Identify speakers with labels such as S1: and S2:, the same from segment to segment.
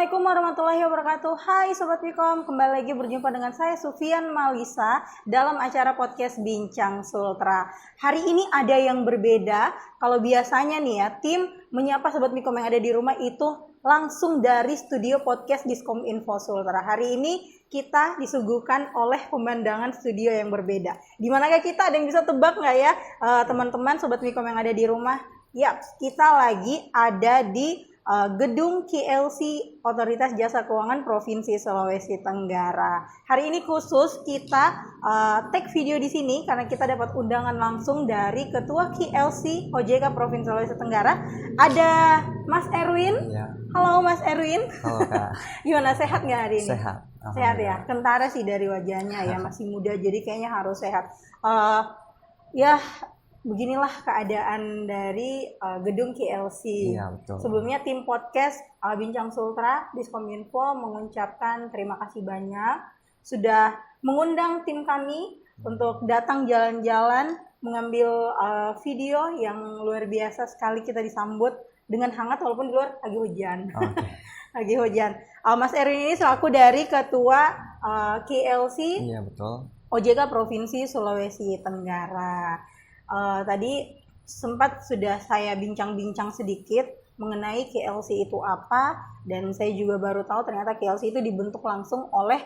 S1: Assalamualaikum warahmatullahi wabarakatuh. Hai Sobat Wikom, kembali lagi berjumpa dengan saya Sufian Malisa dalam acara podcast Bincang Sultra. Hari ini ada yang berbeda. Kalau biasanya nih ya, tim menyapa Sobat Wikom yang ada di rumah itu langsung dari studio podcast Diskom Info Sultra. Hari ini kita disuguhkan oleh pemandangan studio yang berbeda. Di manakah kita? Ada yang bisa tebak nggak ya teman-teman Sobat Wikom yang ada di rumah? Yap, kita lagi ada di Gedung KLC Otoritas Jasa Keuangan Provinsi Sulawesi Tenggara. Hari ini khusus kita take video di sini karena kita dapat undangan langsung dari Ketua KLC OJK Provinsi Sulawesi Tenggara. Ada Mas Erwin.
S2: Ya.
S1: Halo Mas Erwin.
S2: Halo Kak.
S1: Gimana, sehat nggak hari ini?
S2: Sehat.
S1: Sehat ya. Kentara sih dari wajahnya ya, masih muda jadi kayaknya harus sehat. Ya. Beginilah keadaan dari gedung KLC.
S2: Iya, betul.
S1: Sebelumnya tim podcast Bincang Sultra Diskominfo mengucapkan terima kasih banyak sudah mengundang tim kami untuk datang jalan-jalan mengambil video yang luar biasa sekali. Kita disambut dengan hangat walaupun di luar lagi hujan. Okay. Lagi hujan. Mas Erwin ini selaku dari Ketua KLC.
S2: Iya, betul.
S1: OJK Provinsi Sulawesi Tenggara. Tadi sempat sudah saya bincang-bincang sedikit mengenai KLC itu apa, dan saya juga baru tahu ternyata KLC itu dibentuk langsung oleh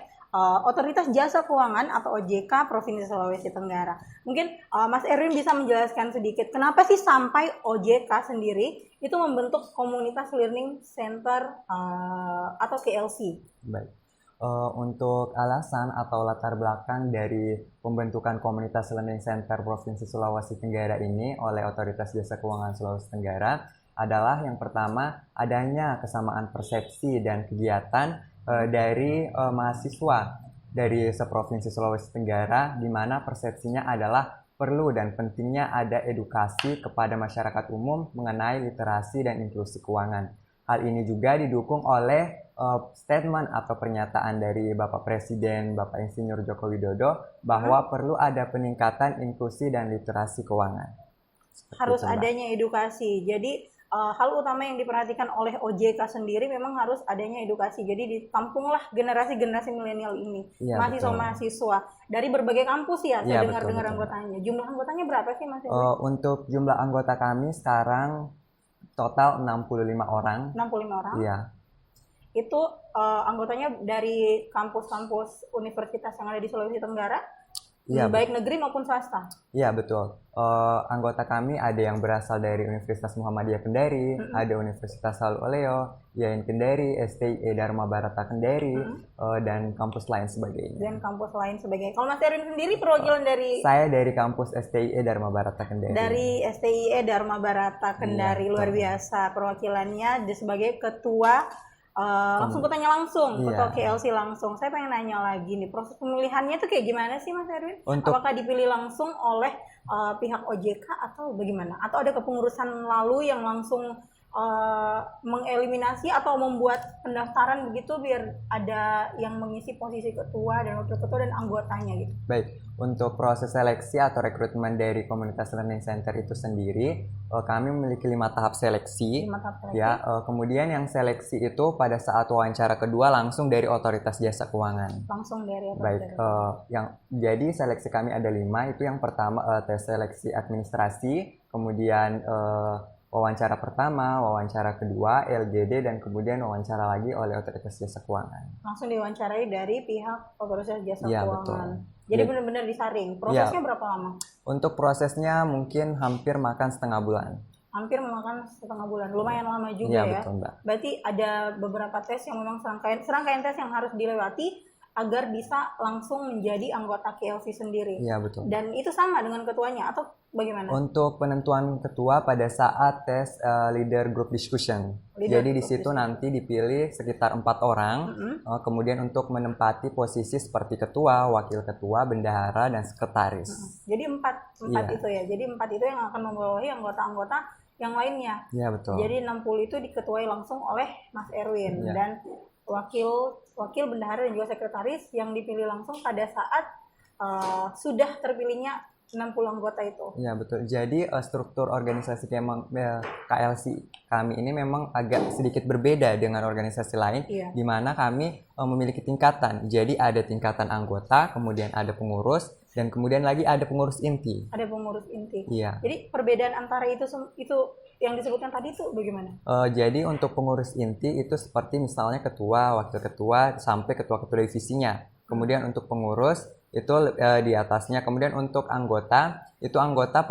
S1: Otoritas Jasa Keuangan atau OJK Provinsi Sulawesi Tenggara. Mungkin Mas Erwin bisa menjelaskan sedikit kenapa sih sampai OJK sendiri itu membentuk Komunitas Learning Center atau KLC?
S2: Baik. Untuk alasan atau latar belakang dari pembentukan Komunitas Learning Center Provinsi Sulawesi Tenggara ini oleh Otoritas Jasa Keuangan Sulawesi Tenggara adalah yang pertama adanya kesamaan persepsi dan kegiatan dari mahasiswa dari seprovinsi Sulawesi Tenggara, di mana persepsinya adalah perlu dan pentingnya ada edukasi kepada masyarakat umum mengenai literasi dan inklusi keuangan. Hal ini juga didukung oleh statement atau pernyataan dari Bapak Presiden, Bapak Insinyur Joko Widodo, bahwa perlu ada peningkatan inklusi dan literasi keuangan.
S1: Harus adanya edukasi. Jadi hal utama yang diperhatikan oleh OJK sendiri memang harus adanya edukasi. Jadi ditampunglah generasi-generasi milenial ini, ya, mahasiswa-mahasiswa dari berbagai kampus ya. Saya dengar-dengar anggotanya. Jumlah anggotanya berapa sih Mas?
S2: Untuk jumlah anggota kami sekarang total 65 orang.
S1: 65 orang?
S2: Iya.
S1: Itu anggotanya dari kampus-kampus universitas yang ada di Sulawesi Tenggara,
S2: ya,
S1: baik negeri maupun swasta?
S2: Iya, betul. Anggota kami ada yang berasal dari Universitas Muhammadiyah Kendari, ada Universitas Salud Oleo, IAIN Kendari, STIE Dharma Barata Kendari, dan kampus lain sebagainya.
S1: Kalau Mas Erwin sendiri perwakilan dari?
S2: Saya dari kampus STIE Dharma Barata Kendari.
S1: Dari STIE Dharma Barata Kendari, ya, luar biasa perwakilannya sebagai ketua. Langsung bertanya langsung, Ketua KLC langsung. Saya pengen nanya lagi nih, proses pemilihannya itu kayak gimana sih Mas Erwin? Apakah dipilih langsung oleh pihak OJK atau bagaimana? Atau ada kepengurusan lalu yang langsung mengeliminasi atau membuat pendaftaran begitu biar ada yang mengisi posisi ketua dan wakil ketua dan anggotanya gitu?
S2: Baik, untuk proses seleksi atau rekrutmen dari Komunitas Learning Center itu sendiri, kami memiliki 5 tahap seleksi. Ya, kemudian yang seleksi itu pada saat wawancara kedua langsung dari Otoritas Jasa Keuangan.
S1: Langsung dari Otoritas.
S2: Baik, jadi seleksi kami ada 5. Itu yang pertama tes seleksi administrasi, kemudian wawancara pertama, wawancara kedua, LGD, dan kemudian wawancara lagi oleh Otoritas Jasa Keuangan.
S1: Langsung diwawancarai dari pihak Otoritas Jasa
S2: ya,
S1: Keuangan. Betul. Jadi benar-benar disaring. Prosesnya berapa lama? Untuk
S2: prosesnya mungkin hampir makan setengah bulan.
S1: Hampir memakan setengah bulan. Lumayan lama juga ya.
S2: Betul, Mbak.
S1: Berarti ada beberapa tes yang memang serangkaian tes yang harus dilewati agar bisa langsung menjadi anggota KLC sendiri.
S2: Iya, betul.
S1: Dan itu sama dengan ketuanya atau bagaimana?
S2: Untuk penentuan ketua pada saat tes leader group discussion. Jadi di situ nanti dipilih sekitar 4 orang, kemudian untuk menempati posisi seperti ketua, wakil ketua, bendahara, dan sekretaris.
S1: Jadi 4 itu ya. Jadi 4 itu yang akan membawahi anggota-anggota yang lainnya.
S2: Iya, betul.
S1: Jadi 60 itu diketuai langsung oleh Mas Erwin dan wakil bendahara dan juga sekretaris yang dipilih langsung pada saat sudah terpilihnya 60 anggota itu.
S2: Iya betul. Jadi struktur organisasi KLC kami ini memang agak sedikit berbeda dengan organisasi lain,
S1: Iya.
S2: di mana kami memiliki tingkatan. Jadi ada tingkatan anggota, kemudian ada pengurus, dan kemudian lagi ada pengurus inti.
S1: Ada pengurus inti.
S2: Iya.
S1: Jadi perbedaan antara itu yang disebutkan tadi itu bagaimana?
S2: Jadi untuk pengurus inti itu seperti misalnya ketua, wakil ketua, sampai ketua-ketua divisinya. Kemudian untuk pengurus itu di atasnya. Kemudian untuk anggota, itu anggota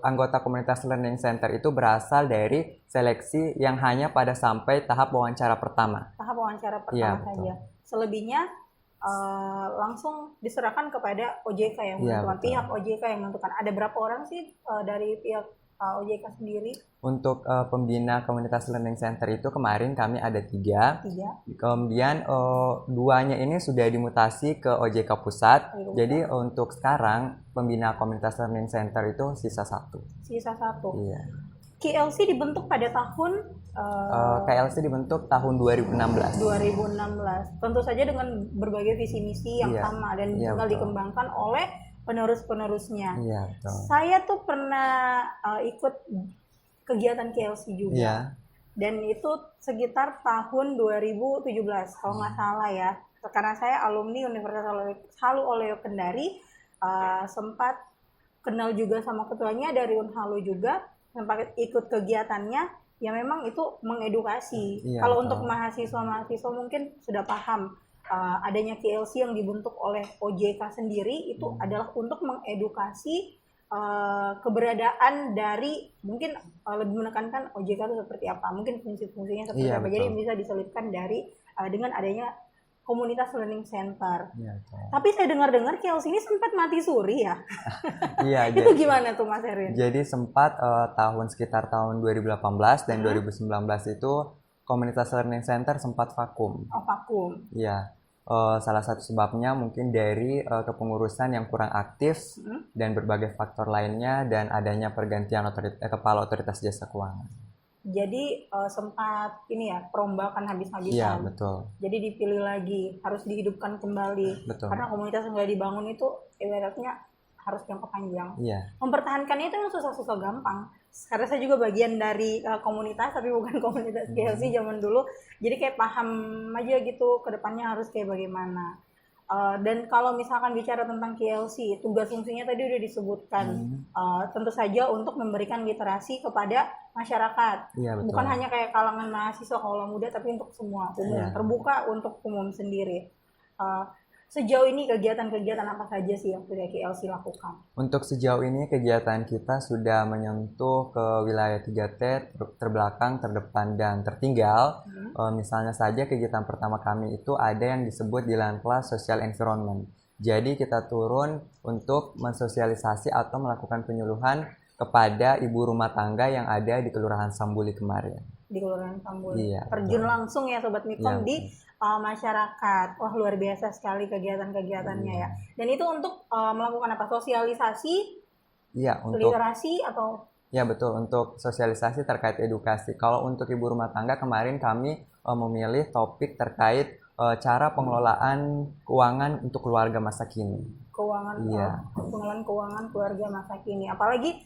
S2: anggota komunitas learning center itu berasal dari seleksi yang hanya pada sampai tahap wawancara pertama.
S1: Tahap wawancara
S2: Iya,
S1: pertama
S2: betul.
S1: saja. Selebihnya langsung diserahkan kepada OJK yang
S2: Iya,
S1: menentukan.
S2: betul.
S1: Pihak OJK yang menentukan. Ada berapa orang sih dari pihak OJK sendiri?
S2: Untuk pembina komunitas learning center itu kemarin kami ada 3.
S1: 3.
S2: Kemudian 2-nya ini sudah dimutasi ke OJK pusat.
S1: OJK pusat.
S2: Jadi untuk sekarang pembina komunitas learning center itu sisa 1.
S1: Sisa 1.
S2: Iya.
S1: KLC dibentuk pada tahun
S2: KLC dibentuk tahun 2016.
S1: 2016. Tentu saja dengan berbagai visi misi yang
S2: Iya.
S1: sama dan
S2: Iya,
S1: tinggal
S2: betul.
S1: dikembangkan oleh penerus-penerusnya.
S2: Iya, betul.
S1: Saya tuh pernah ikut kegiatan KLC juga.
S2: Iya.
S1: Dan itu sekitar tahun 2017 kalau nggak salah ya. Karena saya alumni Universitas Halu Oleo Kendari, sempat kenal juga sama ketuanya dari Unhalu juga, sempat ikut kegiatannya. Ya memang itu mengedukasi.
S2: Iya,
S1: Kalau
S2: betul.
S1: untuk mahasiswa mungkin sudah paham adanya KLC yang dibentuk oleh OJK sendiri itu adalah untuk mengedukasi keberadaan dari mungkin lebih menekankan OJK itu seperti apa, mungkin fungsi-fungsinya seperti
S2: Iya,
S1: apa. Jadi
S2: betul.
S1: bisa diselipkan dari dengan adanya komunitas learning center.
S2: Iya, betul.
S1: Tapi saya dengar-dengar KLC ini sempat mati suri ya.
S2: Iya,
S1: Itu gimana tuh Mas Erin?
S2: jadi sempat sekitar tahun 2018 dan 2019 itu komunitas learning center sempat vakum.
S1: Oh, vakum.
S2: Iya. Salah satu sebabnya mungkin dari kepengurusan yang kurang aktif dan berbagai faktor lainnya dan adanya pergantian kepala otoritas jasa keuangan.
S1: Jadi sempat ini ya perombakan
S2: Iya,
S1: habis-habisan.
S2: betul.
S1: Jadi dipilih lagi, harus dihidupkan kembali.
S2: Betul.
S1: Karena komunitas yang sudah dibangun itu ibaratnya harus jangka panjang.
S2: Iya.
S1: Mempertahankannya itu memang susah-susah gampang. Karena saya juga bagian dari komunitas, tapi bukan komunitas KLC zaman dulu. Jadi kayak paham aja gitu ke depannya harus kayak bagaimana. Dan kalau misalkan bicara tentang KLC, tugas fungsinya tadi udah disebutkan. Tentu saja untuk memberikan literasi kepada masyarakat.
S2: Iya, betul.
S1: Bukan hanya kayak kalangan mahasiswa kaula muda, tapi untuk semua umum.
S2: Iya.
S1: Terbuka untuk umum sendiri. Sejauh ini kegiatan-kegiatan apa saja sih yang sudah KLC lakukan?
S2: Untuk sejauh ini kegiatan kita sudah menyentuh ke wilayah 3T, terbelakang, terdepan, dan tertinggal. Misalnya saja kegiatan pertama kami itu ada yang disebut di Lanplas Social Environment. Jadi kita turun untuk mensosialisasi atau melakukan penyuluhan kepada ibu rumah tangga yang ada di Kelurahan Sambuli kemarin.
S1: Di Kelurahan Sambuli.
S2: Iya,
S1: Terjun
S2: betul.
S1: langsung ya Sobat Mikom
S2: Iya,
S1: di masyarakat. Wah, luar biasa sekali kegiatan-kegiatannya ya. Dan itu untuk melakukan apa? Sosialisasi,
S2: Iya, untuk
S1: literasi atau
S2: ya betul, untuk sosialisasi terkait edukasi. Kalau untuk ibu rumah tangga kemarin kami memilih topik terkait cara pengelolaan keuangan untuk keluarga masa kini.
S1: keuangan
S2: Iya.
S1: pengelolaan keuangan keluarga masa kini. Apalagi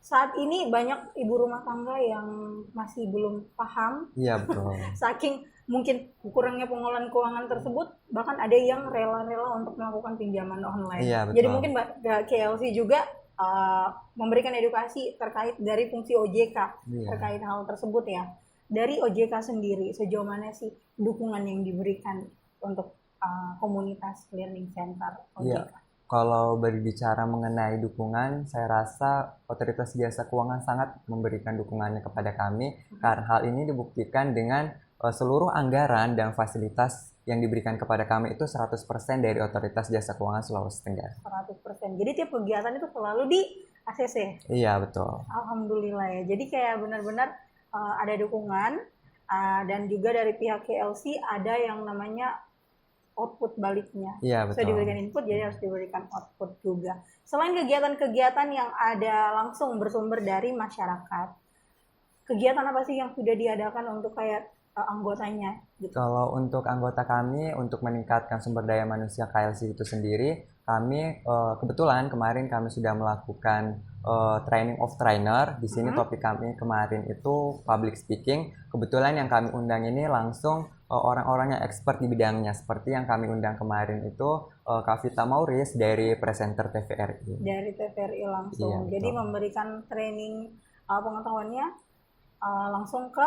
S1: saat ini banyak ibu rumah tangga yang masih belum paham,
S2: Iya, betul.
S1: saking mungkin kurangnya pengelolaan keuangan tersebut, bahkan ada yang rela-rela untuk melakukan pinjaman online.
S2: Iya, betul.
S1: Jadi mungkin KLC juga memberikan edukasi terkait dari fungsi OJK
S2: Iya.
S1: terkait hal tersebut ya. Dari OJK sendiri, sejauh mana sih dukungan yang diberikan untuk komunitas learning center OJK?
S2: Iya. Kalau berbicara mengenai dukungan, saya rasa Otoritas Jasa Keuangan sangat memberikan dukungannya kepada kami, karena hal ini dibuktikan dengan seluruh anggaran dan fasilitas yang diberikan kepada kami itu 100% dari Otoritas Jasa Keuangan Sulawesi Tenggara.
S1: 100%. Jadi tiap kegiatan itu selalu di ACC.
S2: Iya, betul.
S1: Alhamdulillah ya. Jadi kayak benar-benar ada dukungan dan juga dari pihak KLC ada yang namanya output baliknya.
S2: Iya,
S1: Sudah
S2: betul.
S1: diberikan input, jadi harus diberikan output juga. Selain kegiatan-kegiatan yang ada langsung bersumber dari masyarakat, kegiatan apa sih yang sudah diadakan untuk kayak anggotanya gitu?
S2: Kalau untuk anggota kami, untuk meningkatkan sumber daya manusia KLC itu sendiri, kami kebetulan kemarin kami sudah melakukan training of trainer. Di sini topik kami kemarin itu public speaking. Kebetulan yang kami undang ini langsung orang-orang yang expert di bidangnya. Seperti yang kami undang kemarin itu Kak Vita Mauris dari presenter TVRI.
S1: Dari TVRI langsung.
S2: Iya,
S1: Jadi
S2: betul.
S1: memberikan training pengetahuannya langsung ke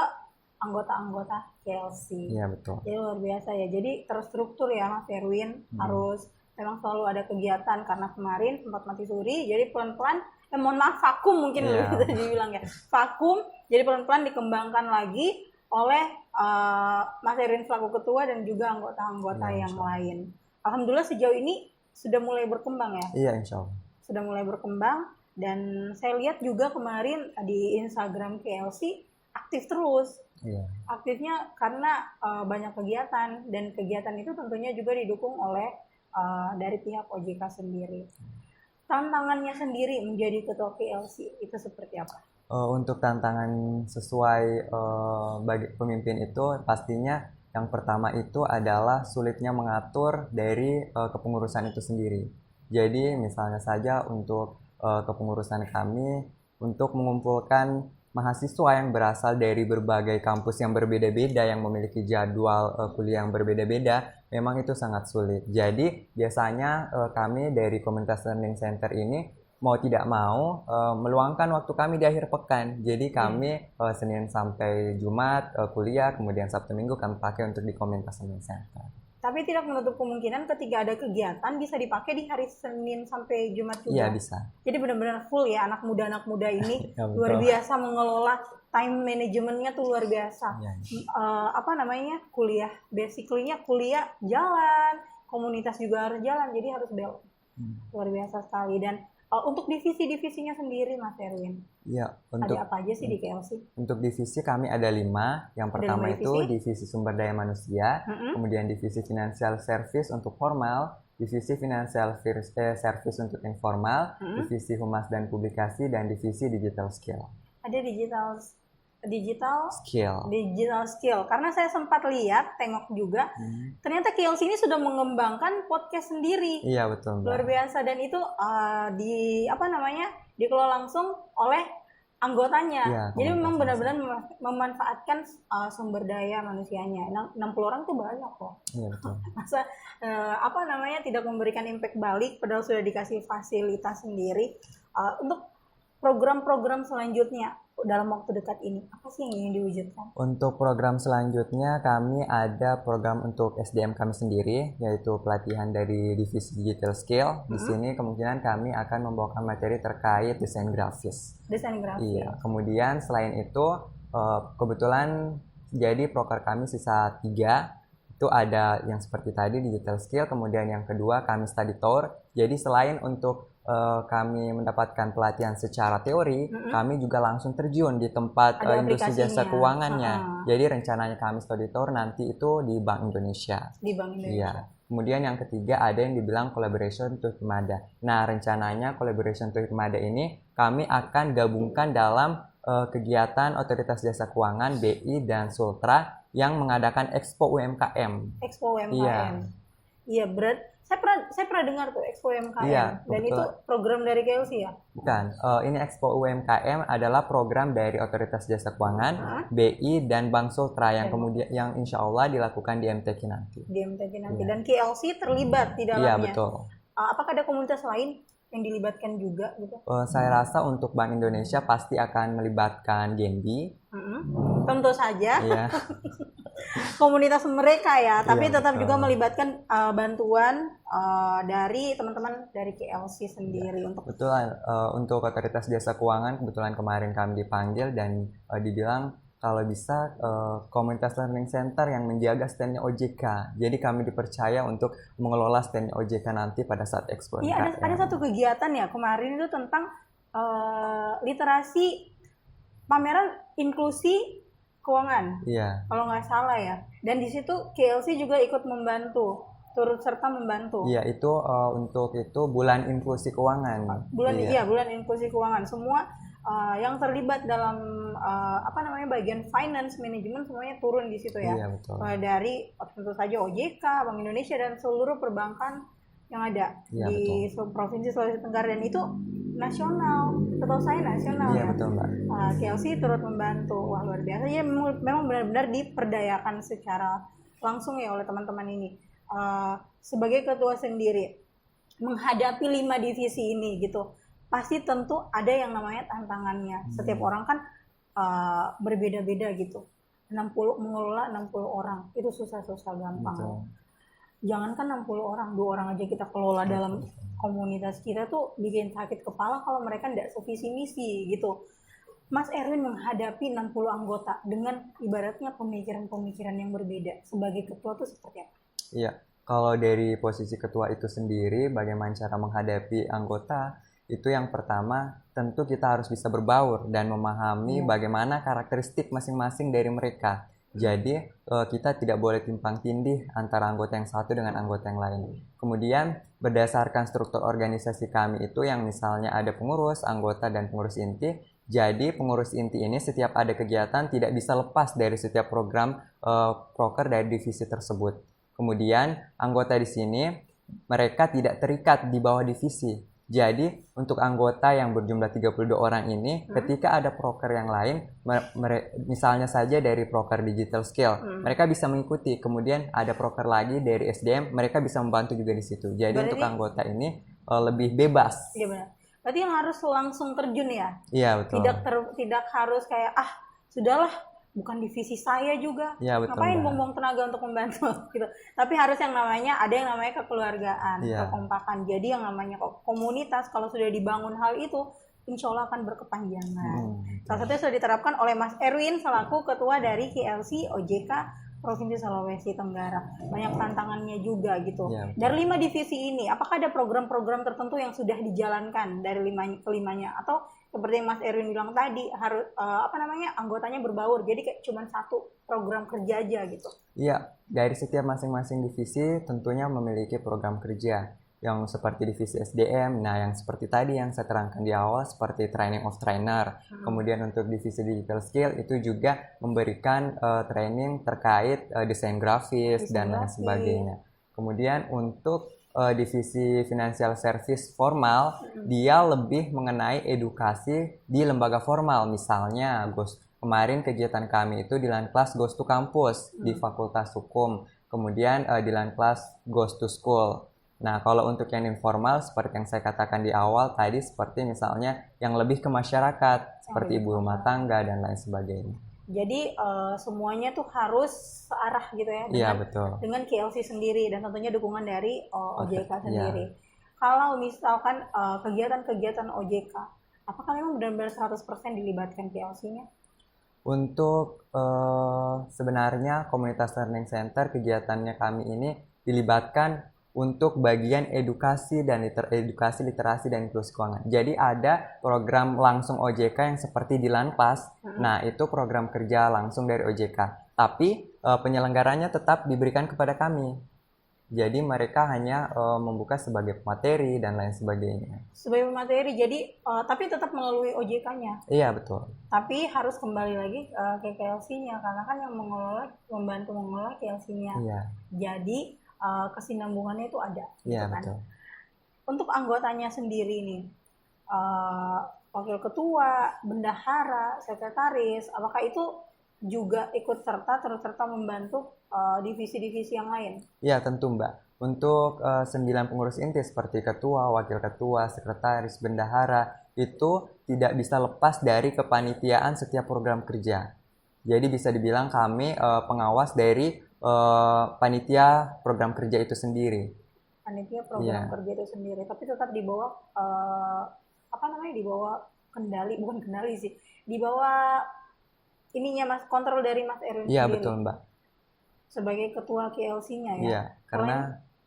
S1: anggota-anggota KLC.
S2: Iya, betul.
S1: Jadi luar biasa ya. Jadi terstruktur ya Mas Erwin, harus memang selalu ada kegiatan karena kemarin sempat mati suri. Jadi pelan-pelan, mohon maaf vakum mungkin
S2: Iya.
S1: bisa dibilang ya. Vakum, jadi pelan-pelan dikembangkan lagi oleh Mas Erwin selaku ketua dan juga anggota-anggota
S2: Iya,
S1: yang
S2: insya Allah.
S1: lain. Alhamdulillah sejauh ini sudah mulai berkembang ya.
S2: Iya, insya Allah.
S1: Sudah mulai berkembang dan saya lihat juga kemarin di Instagram KLC aktif terus.
S2: Iya.
S1: Aktifnya karena banyak kegiatan dan kegiatan itu tentunya juga didukung oleh dari pihak OJK sendiri. Tantangannya sendiri menjadi ketua KLC itu seperti apa?
S2: Untuk tantangan sesuai bagi pemimpin itu pastinya yang pertama itu adalah sulitnya mengatur dari kepengurusan itu sendiri. Jadi misalnya saja untuk kepengurusan kami untuk mengumpulkan mahasiswa yang berasal dari berbagai kampus yang berbeda-beda yang memiliki jadwal kuliah yang berbeda-beda, memang itu sangat sulit. Jadi biasanya kami dari Komunitas Learning Center ini mau tidak mau meluangkan waktu kami di akhir pekan. Jadi kami Senin sampai Jumat kuliah, kemudian Sabtu Minggu kami pakai untuk di Komunitas Learning Center.
S1: Tapi tidak menutup kemungkinan ketika ada kegiatan bisa dipakai di hari Senin sampai Jumat juga.
S2: Iya, bisa.
S1: Jadi benar-benar full ya anak muda ini
S2: Ya, betul.
S1: luar biasa mengelola time manajemennya tuh luar biasa.
S2: Iya.
S1: Basically-nya kuliah jalan, komunitas juga harus jalan, jadi harus balance. Luar biasa sekali. Dan untuk divisi-divisinya sendiri Mas Erwin,
S2: Iya,
S1: ada apa aja sih di KLC?
S2: untuk divisi kami ada 5. Yang pertama
S1: 5
S2: itu
S1: divisi?
S2: divisi sumber daya manusia, kemudian divisi financial service untuk formal, divisi financial service untuk informal, divisi humas dan publikasi, dan divisi digital skill.
S1: Ada digital skill. Karena saya sempat lihat, tengok juga, ternyata KLC ini sudah mengembangkan podcast sendiri.
S2: Iya, betul, Mbak.
S1: Luar biasa, dan itu dikelola langsung oleh anggotanya.
S2: Iya,
S1: Jadi memang
S2: komunitas
S1: benar-benar memanfaatkan sumber daya manusianya. 60 orang tuh banyak kok.
S2: Iya, betul.
S1: Masa tidak memberikan impact balik padahal sudah dikasih fasilitas sendiri. Untuk program-program selanjutnya dalam waktu dekat ini, apa sih yang ingin diwujudkan?
S2: Untuk program selanjutnya kami ada program untuk SDM kami sendiri, yaitu pelatihan dari divisi digital skill. Di sini kemungkinan kami akan membawakan materi terkait desain grafis.
S1: Desain grafis.
S2: Iya, kemudian selain itu kebetulan jadi proker kami sisa 3. Itu ada yang seperti tadi digital skill, kemudian yang kedua kami study tour. Jadi selain untuk kami mendapatkan pelatihan secara teori, kami juga langsung terjun di tempat
S1: Ada
S2: industri jasa
S1: aplikasinya.
S2: keuangannya. Jadi rencananya kami study tour nanti itu di Bank Indonesia.
S1: Di Bank Indonesia.
S2: Iya. Kemudian yang ketiga ada yang dibilang collaboration to Hikmada. Nah, rencananya collaboration to Hikmada ini kami akan gabungkan dalam kegiatan Otoritas Jasa Keuangan BI dan Sultra yang mengadakan Expo UMKM.
S1: Expo UMKM.
S2: Iya.
S1: Iya, saya pernah dengar tuh Expo UMKM.
S2: Iya,
S1: Dan
S2: betul.
S1: itu program dari KLC ya?
S2: Bukan, ini Expo UMKM adalah program dari Otoritas Jasa Keuangan, BI dan Bank Sultra yang kemudian yang insya Allah dilakukan di MTQ nanti.
S1: Di MTQ nanti.
S2: Iya.
S1: Dan KLC terlibat di dalamnya.
S2: Iya, betul.
S1: Apakah ada komunitas lain yang dilibatkan juga gitu?
S2: Saya rasa untuk Bank Indonesia pasti akan melibatkan Genbi.
S1: Tentu saja.
S2: Iya.
S1: Komunitas mereka ya, tapi
S2: Iya,
S1: tetap
S2: betul.
S1: juga melibatkan bantuan dari teman-teman dari KLC sendiri untuk
S2: Betul, untuk Otoritas Jasa Keuangan kebetulan kemarin kami dipanggil dan dibilang kalau bisa Komunitas Learning Center yang menjaga standnya OJK. Jadi kami dipercaya untuk mengelola standnya OJK nanti pada saat Expo.
S1: Iya, ada satu kegiatan ya kemarin itu tentang literasi pameran inklusi keuangan.
S2: Iya.
S1: Kalau nggak salah ya. Dan di situ KLC juga ikut membantu, turut serta membantu.
S2: Iya, itu untuk itu bulan inklusi keuangan.
S1: Bulan inklusi keuangan. Semua yang terlibat dalam bagian finance manajemen semuanya turun di situ ya.
S2: Iya, betul.
S1: Dari tentu saja OJK, Bank Indonesia dan seluruh perbankan yang ada di Provinsi Sulawesi Tenggara, dan itu nasional, setahu saya nasional.
S2: Iya, betul, Mbak.
S1: KLC turut membantu. Wah, luar biasa ya, memang benar-benar diperdayakan secara langsung ya oleh teman-teman ini. Sebagai ketua sendiri menghadapi 5 divisi ini gitu, pasti tentu ada yang namanya tantangannya. Setiap orang kan berbeda-beda gitu. Mengelola 60 orang itu susah-susah gampang.
S2: Betul.
S1: Jangankan 60 orang, 2 orang aja kita kelola dalam komunitas kita tuh bikin sakit kepala kalau mereka tidak sevisi misi gitu. Mas Erwin menghadapi 60 anggota dengan ibaratnya pemikiran-pemikiran yang berbeda. Sebagai ketua tuh seperti apa?
S2: Iya, kalau dari posisi ketua itu sendiri, bagaimana cara menghadapi anggota, itu yang pertama tentu kita harus bisa berbaur dan memahami bagaimana karakteristik masing-masing dari mereka. Jadi kita tidak boleh timpang tindih antara anggota yang satu dengan anggota yang lain. Kemudian berdasarkan struktur organisasi kami itu yang misalnya ada pengurus, anggota, dan pengurus inti. Jadi pengurus inti ini setiap ada kegiatan tidak bisa lepas dari setiap program proker dari divisi tersebut. Kemudian anggota di sini mereka tidak terikat di bawah divisi. Jadi untuk anggota yang berjumlah 32 orang ini, ketika ada proker yang lain, misalnya saja dari proker digital skill, mereka bisa mengikuti. Kemudian ada proker lagi dari SDM, mereka bisa membantu juga di situ. Jadi berarti untuk anggota ini lebih bebas.
S1: Iya benar. Berarti yang harus langsung terjun ya?
S2: Iya, betul.
S1: Tidak harus kayak sudahlah, bukan divisi saya juga,
S2: ya, betul,
S1: ngapain buang-buang tenaga untuk membantu gitu. Tapi harus ada yang namanya kekeluargaan, kekompakan. Jadi yang namanya komunitas kalau sudah dibangun hal itu, insya Allah akan berkepanjangan. Salah satunya sudah diterapkan oleh Mas Erwin selaku ketua dari KLC OJK Provinsi Sulawesi Tenggara. Banyak tantangannya juga gitu. Dari 5 divisi ini, apakah ada program-program tertentu yang sudah dijalankan dari kelimanya, atau seperti yang Mas Erwin bilang tadi harus anggotanya berbaur, jadi kayak cuma satu program kerja aja gitu?
S2: Iya, dari setiap masing-masing divisi tentunya memiliki program kerja yang seperti divisi SDM, nah yang seperti tadi yang saya terangkan di awal seperti training of trainer. Kemudian untuk divisi digital skill itu juga memberikan training terkait desain grafis dan lain sebagainya. Kemudian untuk divisi financial service formal, dia lebih mengenai edukasi di lembaga formal. Misalnya kemarin kegiatan kami itu di Lanklas Goes to Campus di Fakultas Hukum, kemudian di Lanklas Goes to School. Nah, kalau untuk yang informal seperti yang saya katakan di awal tadi, seperti misalnya yang lebih ke masyarakat seperti ibu rumah tangga dan lain sebagainya.
S1: Jadi semuanya tuh harus searah gitu ya dengan KLC sendiri dan tentunya dukungan dari OJK sendiri. Kalau misalkan kegiatan-kegiatan OJK, apakah memang benar-benar 100% dilibatkan KLC-nya?
S2: Untuk sebenarnya Komunitas Learning Center kegiatannya kami ini dilibatkan untuk bagian edukasi dan edukasi literasi dan inklusi keuangan. Jadi ada program langsung OJK yang seperti di Lanklas. Nah, itu program kerja langsung dari OJK. Tapi penyelenggaranya tetap diberikan kepada kami. Jadi mereka hanya membuka sebagai materi dan lain sebagainya.
S1: Sebagai materi, jadi tapi tetap melalui OJK-nya.
S2: Iya, betul.
S1: Tapi harus kembali lagi ke KLC-nya karena kan yang membantu mengelola KLC-nya.
S2: Iya.
S1: Jadi kesinambungannya itu ada.
S2: Iya,
S1: gitu kan?
S2: betul.
S1: Untuk anggotanya sendiri nih, wakil ketua, bendahara, sekretaris, apakah itu juga ikut turut serta membantu divisi-divisi yang lain?
S2: Iya, tentu Mbak. Untuk 9 pengurus inti seperti ketua, wakil ketua, sekretaris, bendahara, itu tidak bisa lepas dari kepanitiaan setiap program kerja. Jadi bisa dibilang kami pengawas dari panitia program kerja itu sendiri.
S1: Panitia program kerja itu sendiri, tapi tetap di bawah di bawah bukan kendali sih, di bawah ininya kontrol dari Mas Erwin sendiri.
S2: Iya, betul Mbak.
S1: Sebagai ketua KLC-nya ya.
S2: Iya, karena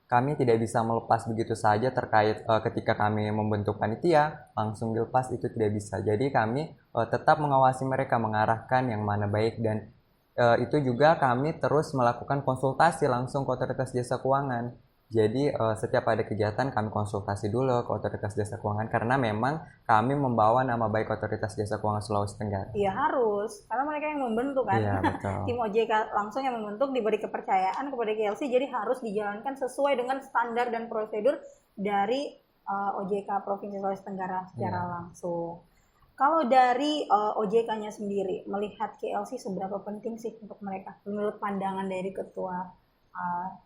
S2: kami tidak bisa melepas begitu saja terkait ketika kami membentuk panitia langsung dilepas, itu tidak bisa. Jadi kami tetap mengawasi mereka, mengarahkan yang mana baik, dan itu juga kami terus melakukan konsultasi langsung ke Otoritas Jasa Keuangan. Jadi setiap ada kegiatan kami konsultasi dulu ke Otoritas Jasa Keuangan karena memang kami membawa nama baik Otoritas Jasa Keuangan Sulawesi Tenggara.
S1: Iya harus, karena mereka yang membentuk kan.
S2: Iya, betul.
S1: Tim OJK langsung yang membentuk, diberi kepercayaan kepada KLC, jadi harus dijalankan sesuai dengan standar dan prosedur dari OJK Provinsi Sulawesi Tenggara secara langsung. Kalau dari OJK-nya sendiri, melihat KLC seberapa penting sih untuk mereka menurut pandangan dari Ketua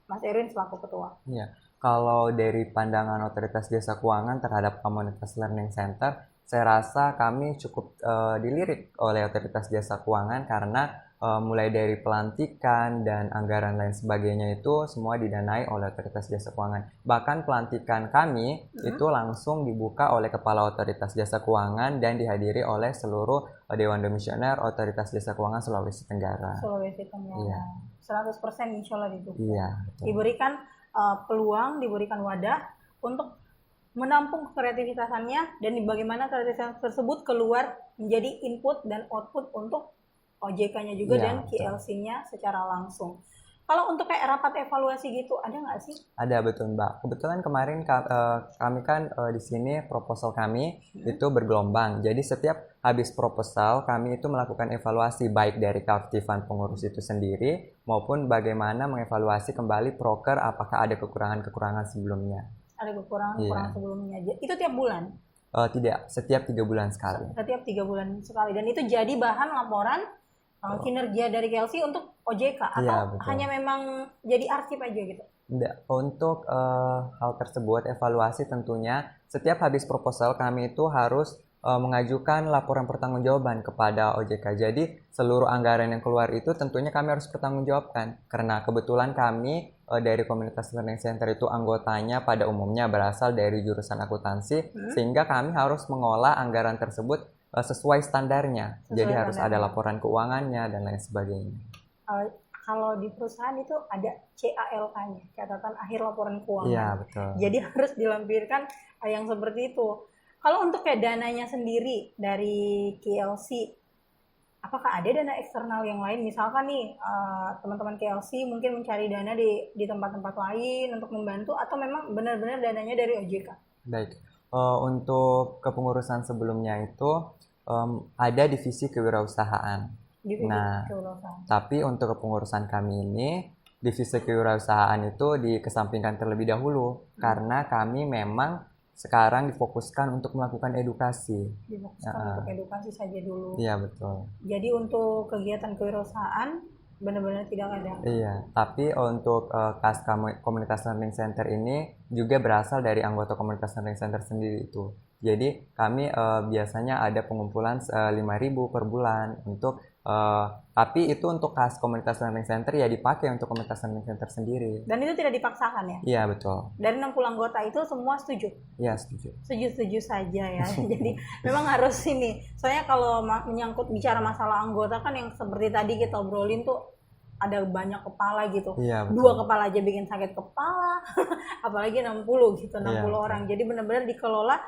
S1: Mas Erwin selaku Ketua?
S2: Iya, kalau dari pandangan Otoritas Jasa Keuangan terhadap komunitas Learning Center, saya rasa kami cukup dilirik oleh Otoritas Jasa Keuangan karena mulai dari pelantikan dan anggaran lain sebagainya itu semua didanai oleh Otoritas Jasa Keuangan. Bahkan pelantikan kami itu langsung dibuka oleh Kepala Otoritas Jasa Keuangan dan dihadiri oleh seluruh Dewan Komisioner Otoritas Jasa Keuangan Sulawesi Tenggara.
S1: Sulawesi Tenggara.
S2: Iya.
S1: 100% insya Allah dibuka.
S2: Iya, betul.
S1: Diberikan peluang, diberikan wadah untuk menampung kreativitasannya dan bagaimana kreativitas tersebut keluar menjadi input dan output untuk OJK-nya juga
S2: Iya,
S1: dan
S2: betul.
S1: KLC-nya secara langsung. Kalau untuk kayak rapat evaluasi gitu, ada nggak sih?
S2: Ada, betul Mbak. Kebetulan kemarin kami kan di sini proposal kami itu bergelombang. Jadi setiap habis proposal kami itu melakukan evaluasi baik dari keaktifan pengurus itu sendiri maupun bagaimana mengevaluasi kembali proker apakah ada kekurangan-kekurangan sebelumnya.
S1: Ada kekurangan-kekurangan sebelumnya. Itu tiap bulan?
S2: Tidak, setiap 3 bulan sekali.
S1: Setiap 3 bulan sekali. Dan itu jadi bahan laporan kinerja dari KLC untuk OJK atau
S2: Iya, betul.
S1: hanya memang jadi arsip aja gitu?
S2: Untuk hal tersebut, evaluasi tentunya setiap habis proposal kami itu harus mengajukan laporan pertanggungjawaban kepada OJK. Jadi seluruh anggaran yang keluar itu tentunya kami harus pertanggungjawabkan. Karena kebetulan kami dari Komunitas Learning Center itu anggotanya pada umumnya berasal dari jurusan akuntansi, sehingga kami harus mengolah anggaran tersebut sesuai standarnya. Jadi harus ada laporan keuangannya dan lain sebagainya.
S1: Kalau di perusahaan itu ada CALK-nya, catatan akhir laporan keuangan.
S2: Iya, betul.
S1: Jadi harus dilampirkan yang seperti itu. Kalau untuk kayak dananya sendiri dari KLC, apakah ada dana eksternal yang lain? Misalkan nih teman-teman KLC mungkin mencari dana di tempat-tempat lain untuk membantu, atau memang benar-benar dananya dari OJK?
S2: Baik, untuk kepengurusan sebelumnya itu ada divisi kewirausahaan. Tapi untuk kepengurusan kami ini, divisi kewirausahaan itu dikesampingkan terlebih dahulu karena kami memang sekarang difokuskan untuk melakukan edukasi.
S1: Untuk edukasi saja dulu.
S2: Iya, betul.
S1: Jadi untuk kegiatan kewirausahaan benar-benar tidak ada.
S2: Iya, tapi untuk kas Komunitas Learning Center ini juga berasal dari anggota Komunitas Learning Center sendiri itu. Jadi kami biasanya ada pengumpulan 5.000 per bulan untuk tapi itu untuk kas Komunitas Learning Center ya dipakai untuk Komunitas Learning Center sendiri.
S1: Dan itu tidak dipaksakan ya?
S2: Iya, betul.
S1: Dari 60 anggota itu semua setuju?
S2: Iya, setuju.
S1: Setuju saja ya. Jadi memang harus ini. Soalnya kalau menyangkut bicara masalah anggota kan yang seperti tadi kita obrolin tuh ada banyak kepala gitu.
S2: Iya, betul.
S1: 2 kepala aja bikin sakit kepala. Apalagi 60 gitu, 60 iya, orang. Jadi benar-benar dikelola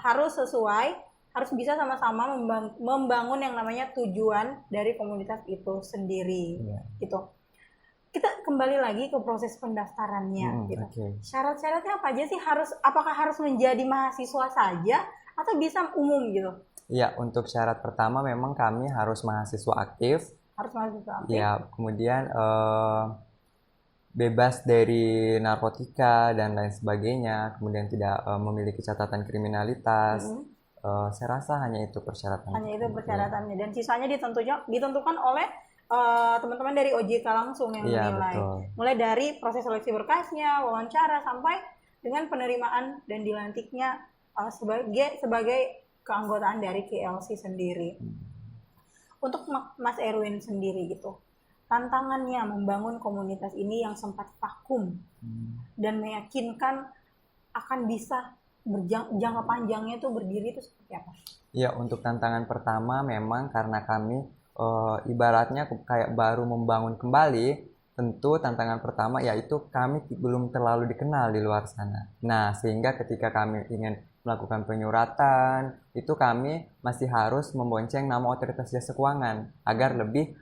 S1: harus sesuai, harus bisa sama-sama membangun yang namanya tujuan dari komunitas itu sendiri. Gitu. Kita kembali lagi ke proses pendaftarannya gitu. Syarat-syaratnya apa aja sih? Apakah harus menjadi mahasiswa saja atau bisa umum gitu?
S2: Iya, untuk syarat pertama memang kami harus mahasiswa aktif.
S1: Harus mahasiswa aktif.
S2: Iya, kemudian bebas dari narkotika dan lain sebagainya, kemudian tidak memiliki catatan kriminalitas. Saya rasa hanya itu persyaratannya.
S1: Hanya itu persyaratannya, dan sisanya ditentukan oleh teman-teman dari OJK langsung yang menilai.
S2: Betul.
S1: Mulai dari proses seleksi berkasnya, wawancara, sampai dengan penerimaan dan dilantiknya sebagai keanggotaan dari KLC sendiri. Untuk Mas Erwin sendiri gitu, tantangannya membangun komunitas ini yang sempat vakum dan meyakinkan akan bisa jangka panjangnya itu berdiri itu seperti apa?
S2: Ya, untuk tantangan pertama memang karena kami ibaratnya kayak baru membangun kembali, tentu tantangan pertama yaitu kami belum terlalu dikenal di luar sana. Nah, sehingga ketika kami ingin melakukan penyuratan, itu kami masih harus membonceng nama Otoritas Jasa Keuangan agar lebih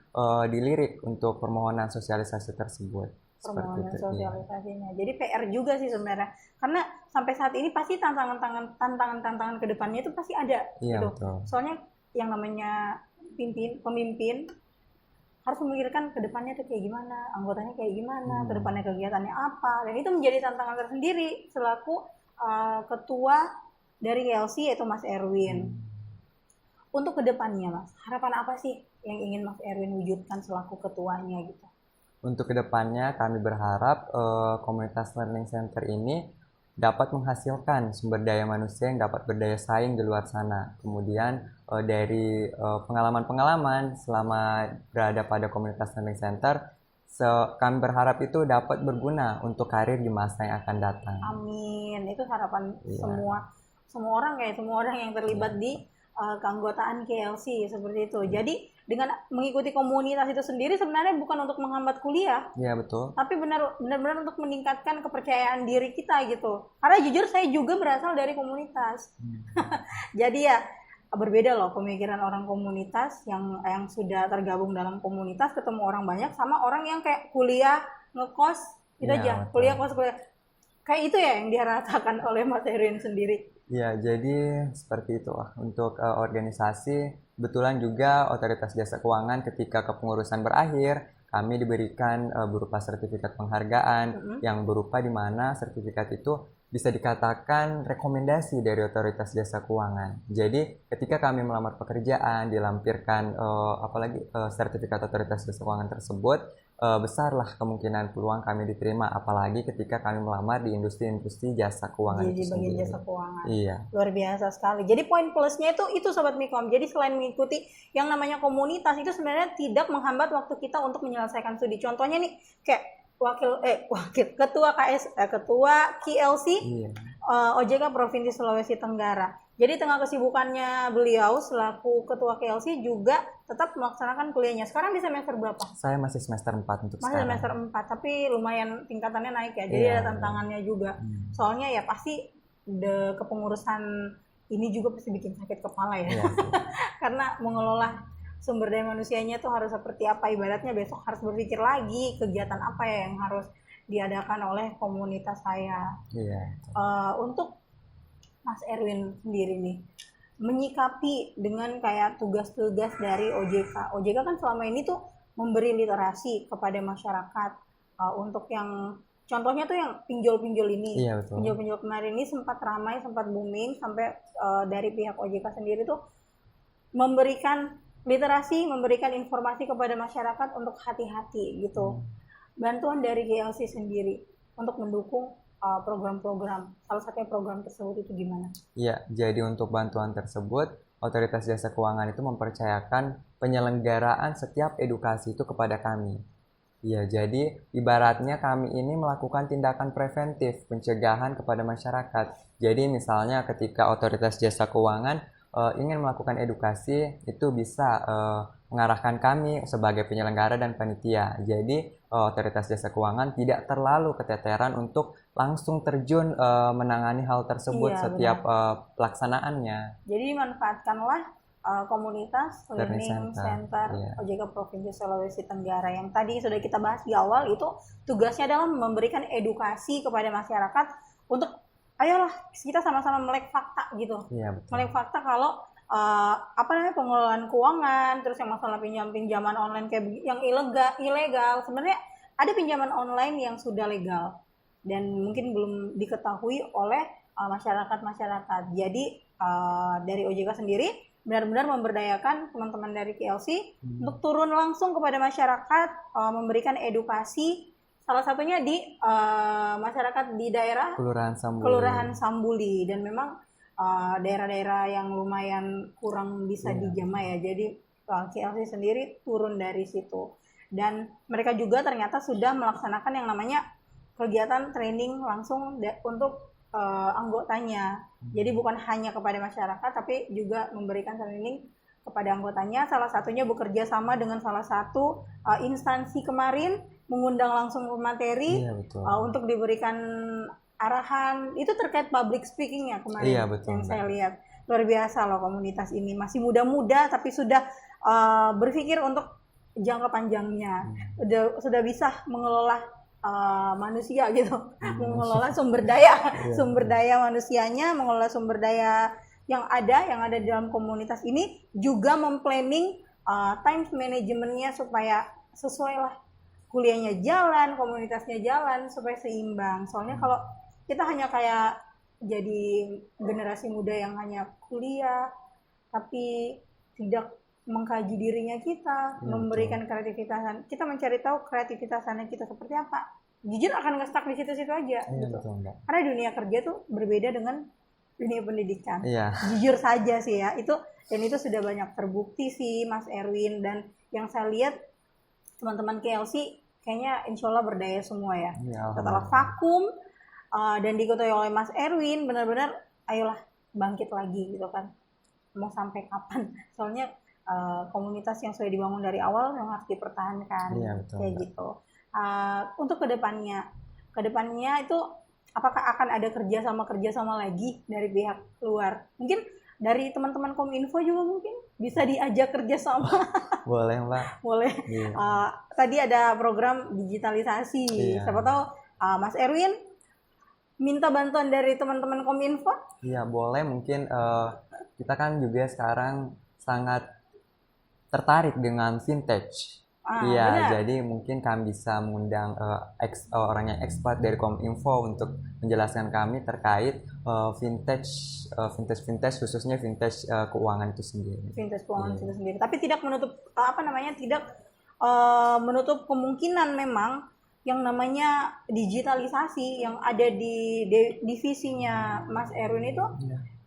S2: dilirik untuk permohonan sosialisasi tersebut.
S1: permohonan
S2: itu, iya.
S1: sosialisasinya. Jadi PR juga sih sebenarnya. Karena sampai saat ini pasti tantangan ke depannya itu pasti ada
S2: Iya,
S1: gitu.
S2: betul.
S1: Soalnya yang namanya pemimpin harus memikirkan ke depannya tuh kayak gimana, anggotanya kayak gimana, ke depannya kegiatannya apa. Dan itu menjadi tantangan tersendiri selaku ketua dari KLC yaitu Mas Erwin. Untuk ke depannya Mas, harapan apa sih yang ingin Mas Erwin wujudkan selaku ketuanya gitu?
S2: Untuk kedepannya kami berharap komunitas Learning Center ini dapat menghasilkan sumber daya manusia yang dapat berdaya saing di luar sana. Kemudian dari pengalaman-pengalaman selama berada pada komunitas Learning Center, kami berharap itu dapat berguna untuk karir di masa yang akan datang.
S1: Amin. Itu harapan
S2: Iya.
S1: semua orang yang terlibat di keanggotaan KLC seperti itu. Jadi dengan mengikuti komunitas itu sendiri sebenarnya bukan untuk menghambat kuliah,
S2: Iya, betul.
S1: tapi benar-benar untuk meningkatkan kepercayaan diri kita gitu. Karena jujur saya juga berasal dari komunitas. Jadi ya berbeda loh pemikiran orang komunitas yang sudah tergabung dalam komunitas, ketemu orang banyak, sama orang yang kayak kuliah ngekos itu
S2: Iya,
S1: aja,
S2: betul.
S1: kuliah kayak itu ya yang dirasakan oleh Mas Erwin sendiri.
S2: Ya, jadi seperti itu lah. Untuk organisasi, kebetulan juga Otoritas Jasa Keuangan ketika kepengurusan berakhir, kami diberikan berupa sertifikat penghargaan yang berupa di mana sertifikat itu bisa dikatakan rekomendasi dari Otoritas Jasa Keuangan. Jadi ketika kami melamar pekerjaan, dilampirkan sertifikat Otoritas Jasa Keuangan tersebut, besarlah kemungkinan peluang kami diterima, apalagi ketika kami melamar di industri-industri jasa keuangan
S1: Jadi
S2: itu
S1: bagian
S2: sendiri.
S1: jasa keuangan.
S2: Iya.
S1: Luar biasa sekali. Jadi poin plusnya itu Sobat Mikom. Jadi selain mengikuti yang namanya komunitas itu sebenarnya tidak menghambat waktu kita untuk menyelesaikan studi. Contohnya nih kayak ketua KLC
S2: Iya.
S1: OJK Provinsi Sulawesi Tenggara. Jadi tengah kesibukannya beliau selaku ketua KLC juga tetap melaksanakan kuliahnya. Sekarang di semester berapa?
S2: Saya masih semester 4 untuk
S1: Masih
S2: sekarang.
S1: semester 4, tapi lumayan tingkatannya naik ya. Jadi
S2: Iya,
S1: ada tantangannya juga. Soalnya ya pasti kepengurusan ini juga pasti bikin sakit kepala ya.
S2: Iya.
S1: Karena mengelola sumber daya manusianya tuh harus seperti apa, ibaratnya besok harus berpikir lagi kegiatan apa ya yang harus diadakan oleh komunitas saya.
S2: Iya.
S1: Untuk Mas Erwin sendiri nih, menyikapi dengan kayak tugas-tugas dari OJK. OJK kan selama ini tuh memberi literasi kepada masyarakat untuk yang contohnya tuh yang pinjol-pinjol ini.
S2: Iya, betul.
S1: Pinjol-pinjol kemarin ini sempat ramai, sempat booming sampai dari pihak OJK sendiri tuh memberikan literasi, memberikan informasi kepada masyarakat untuk hati-hati gitu. Bantuan dari GLC sendiri untuk mendukung program-program, salah satunya program tersebut itu gimana?
S2: Iya, jadi untuk bantuan tersebut, Otoritas Jasa Keuangan itu mempercayakan penyelenggaraan setiap edukasi itu kepada kami. Iya, jadi ibaratnya kami ini melakukan tindakan preventif, pencegahan kepada masyarakat. Jadi misalnya ketika Otoritas Jasa Keuangan ingin melakukan edukasi, itu bisa mengarahkan kami sebagai penyelenggara dan panitia. Jadi Otoritas Jasa Keuangan tidak terlalu keteteran untuk langsung terjun menangani hal tersebut setiap pelaksanaannya.
S1: Jadi manfaatkanlah komunitas
S2: Learning
S1: Learning Center
S2: iya.
S1: OJK Provinsi Sulawesi Tenggara yang tadi sudah kita bahas di awal. Itu tugasnya adalah memberikan edukasi kepada masyarakat untuk ayolah kita sama-sama melek fakta gitu.
S2: Iya, betul.
S1: Melek fakta kalau pengelolaan keuangan, terus yang masalah pinjaman online kayak yang ilegal. Sebenarnya ada pinjaman online yang sudah legal dan mungkin belum diketahui oleh masyarakat. Jadi dari OJK sendiri benar-benar memberdayakan teman-teman dari KLC untuk turun langsung kepada masyarakat, memberikan edukasi. Salah satunya di masyarakat di daerah Kelurahan Sambuli, dan memang daerah-daerah yang lumayan kurang bisa dijamah ya. Jadi KLC sendiri turun dari situ, dan mereka juga ternyata sudah melaksanakan yang namanya kegiatan training langsung untuk anggotanya. Jadi bukan hanya kepada masyarakat tapi juga memberikan training kepada anggotanya. Salah satunya bekerja sama dengan salah satu instansi kemarin, mengundang langsung materi untuk diberikan arahan. Itu terkait public speaking ya kemarin.
S2: Iya, betul,
S1: yang saya lihat. Luar biasa loh komunitas ini, masih muda-muda tapi sudah berpikir untuk jangka panjangnya. Sudah bisa mengelola manusia gitu, mengelola sumber daya manusianya, mengelola sumber daya yang ada di dalam komunitas ini, juga memplanning time manajemennya supaya sesuai lah, kuliahnya jalan, komunitasnya jalan, supaya seimbang. Soalnya kalau kita hanya kayak jadi generasi muda yang hanya kuliah tapi tidak mengkaji dirinya kita, memberikan kreativitasan, kita mencari tahu kreativitasannya kita seperti apa, jujur akan nge-stuck di situ-situ aja gitu. Karena dunia kerja tuh berbeda dengan dunia pendidikan. Jujur saja sih ya, itu sudah banyak terbukti sih Mas Erwin, dan yang saya lihat teman-teman KLC kayaknya insya Allah berdaya semua ya. Setelah vakum dan diketuai oleh Mas Erwin, benar-benar ayolah bangkit lagi gitu kan. Mau sampai kapan? Soalnya komunitas yang sudah dibangun dari awal yang harus dipertahankan. Kayak gitu. Untuk kedepannya itu apakah akan ada kerjasama lagi dari pihak luar? Mungkin dari teman-teman Kominfo juga mungkin bisa diajak kerjasama.
S2: Boleh Mbak.
S1: Boleh. Tadi ada program digitalisasi. Siapa tahu Mas Erwin minta bantuan dari teman-teman Kominfo? Iya
S2: boleh. Mungkin kita kan juga sekarang sangat tertarik dengan vintage. Jadi mungkin kami bisa mengundang orang yang expert dari Kominfo untuk menjelaskan kami terkait vintage khususnya vintage keuangan itu sendiri.
S1: Vintage keuangan itu sendiri. Tapi tidak menutup menutup kemungkinan memang yang namanya digitalisasi yang ada di divisinya Mas Erwin itu,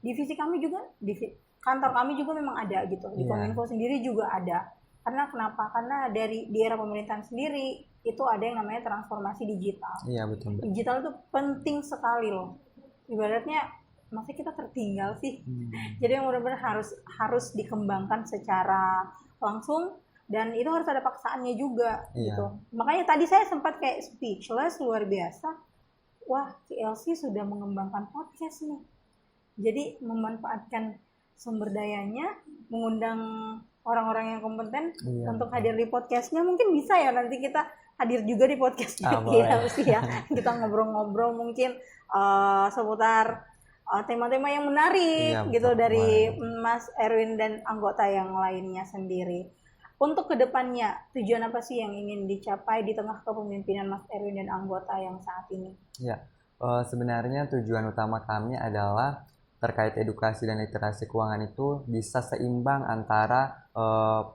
S1: divisi kami juga, kantor kami juga memang ada gitu. Di Kominfo sendiri juga ada. Karena kenapa? Karena di era pemerintahan sendiri itu ada yang namanya transformasi digital.
S2: Iya betul.
S1: Digital itu penting sekali loh. Ibaratnya masa kita tertinggal sih. Jadi yang benar-benar harus dikembangkan secara langsung, dan itu harus ada paksaannya juga gitu. Makanya tadi saya sempat kayak speechless, luar biasa. Wah, KLC sudah mengembangkan podcast nih. Jadi memanfaatkan sumber dayanya, mengundang orang-orang yang kompeten untuk hadir di podcastnya. Mungkin bisa ya nanti kita hadir juga di podcastnya KLC ya. Kita ngobrol-ngobrol mungkin seputar tema-tema yang menarik gitu dari Mas Erwin dan anggota yang lainnya sendiri. Untuk kedepannya, tujuan apa sih yang ingin dicapai di tengah kepemimpinan Mas Erwin dan anggota yang saat ini?
S2: Sebenarnya tujuan utama kami adalah terkait edukasi dan literasi keuangan itu bisa seimbang antara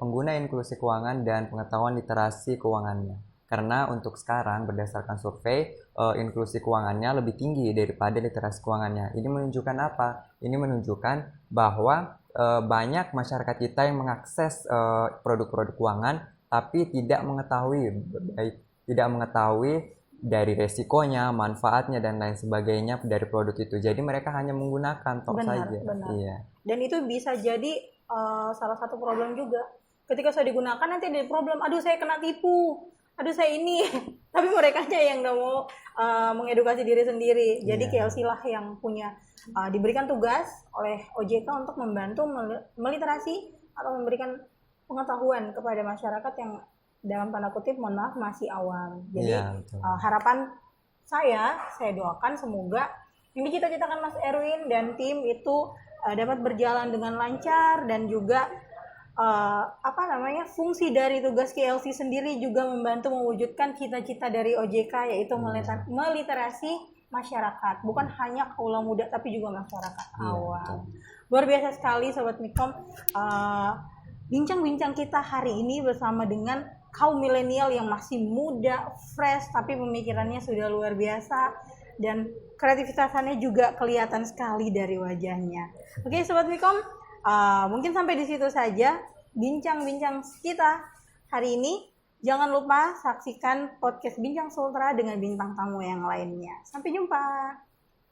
S2: pengguna inklusi keuangan dan pengetahuan literasi keuangannya. Karena untuk sekarang berdasarkan survei, inklusi keuangannya lebih tinggi daripada literasi keuangannya. Ini menunjukkan apa? Ini menunjukkan bahwa banyak masyarakat kita yang mengakses produk-produk keuangan tapi tidak mengetahui dari resikonya, manfaatnya dan lain sebagainya dari produk itu. Jadi mereka hanya menggunakan saja.
S1: Benar. Dan itu bisa jadi salah satu problem juga. Ketika sudah digunakan nanti ada problem, aduh saya kena tipu, aduh saya ini. Tapi mereka aja yang nggak mau mengedukasi diri sendiri. Jadi KLC lah yang punya diberikan tugas oleh OJK untuk membantu meliterasi atau memberikan pengetahuan kepada masyarakat yang dalam tanda kutip mohon maaf masih awam. Jadi harapan saya doakan semoga yang dicita-citakan Mas Erwin dan tim itu dapat berjalan dengan lancar, dan juga fungsi dari tugas KLC sendiri juga membantu mewujudkan cita-cita dari OJK, yaitu meliterasi masyarakat, bukan hanya kaula muda tapi juga masyarakat awam. Luar biasa sekali Sobat Mikom, bincang-bincang kita hari ini bersama dengan kaum milenial yang masih muda, fresh, tapi pemikirannya sudah luar biasa dan kreativitasnya juga kelihatan sekali dari wajahnya. Oke Sobat Mikom, mungkin sampai di situ saja bincang-bincang kita hari ini. Jangan lupa saksikan podcast Bincang Sultra dengan bintang tamu yang lainnya. Sampai jumpa.